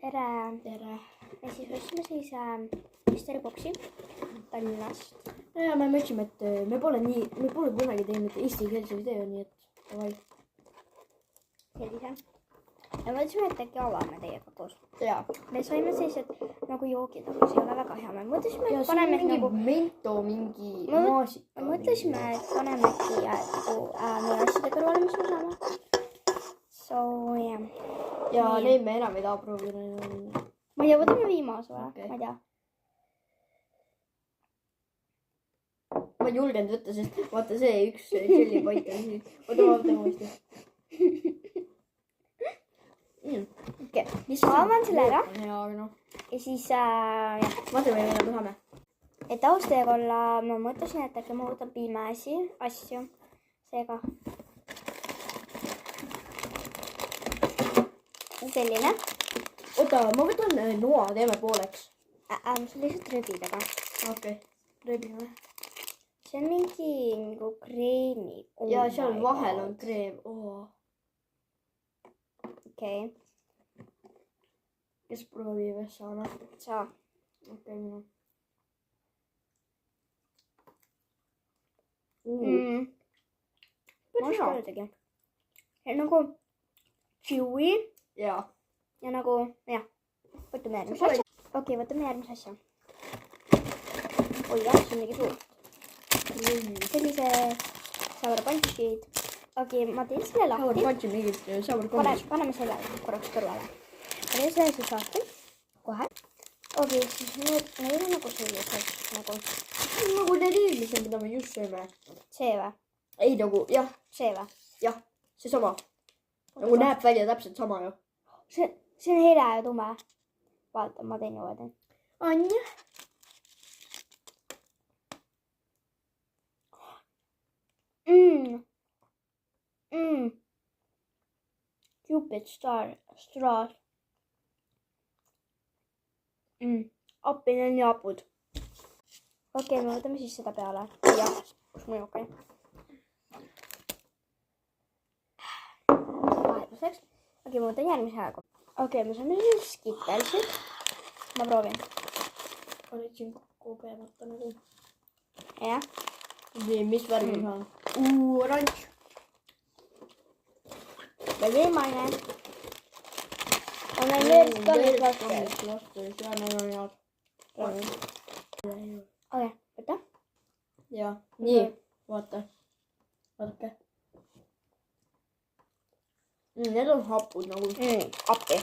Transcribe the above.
Tere! Tere! Me siis ostsime siis Mystery Boxi Tallinnast. Ja me mõtlesime, et me pole kunagi teinud eestikeelse video, nii et davai. Sellise. Ja mõtlesime, et äkki avame teiega koos. Jaa. Me saime sellised nagu joogid, aga see ei ole väga hea. Me mõtlesime, et paneme nagu mento, mingi maasika. Me mõtlesime, et paneme äkki meie asjade kõrvale, mis me saame. So, jah. Ja neid me enam ei taha proovida. Ma ei tea, võtame viimase või? Okay. Ma ei tea. Ma ei julgenud võtta, sest vaata see üks tšellipott on siin. Oota, ma võtan uuesti. Okei, ma avan selle ära. Hea, aga noh. Ja siis, jah. Vaatame, mida me tahame. Et aus teiega olla, ma mõtlesin, et äkki ma võtan pimesi asju. Seega. Selline. Oota, ma võtan noa, teeme pooleks. See on lihtsalt rööbidega. Okei, rööbime. See on mingi nagu kreemi. Ja seal vahel on kreem. Okei. Kes proovib, saame? Saa. Okei, minu. Ma oskan tegi. See on nagu chewy. Jaa. Ja nagu, jah. Võtame järgmise asja. Okei, võtame järgmise asja. Oi, jah, see on mingi suurt. Sellise sour punch'id. Okei, ma teen selle lahti. Sour punch'i mingit sour punch'i. Paneme selle korraks kõrvale. Panen selle siis lahti. Kohe. Okei, siis need on nagu sellised. Nagu need eelmised, mida me just sööme. See või? Ei nagu, jah. See või? Jah, see sama. Nagu näeb välja täpselt sama ju. See on hele ja tume. Vaata, ma teen juurde. On jah. Cupid straws. Appi on nii hapud. Okei, me võtame siis seda peale. Jah, kus mul okei. Vahetuseks. Okei, ma võtan järgmise aega. Okei, me saame siis skittelsid. Ma proovin. Panid siin kogemata nagu. Jah. Nii, mis värvi saan? Oranž. Ja viimane. On meil veel kammist vastu. Ja need on head. Okei, võta. Ja, nii, vaata. Vaadake. Need on hapud nagu. Appi.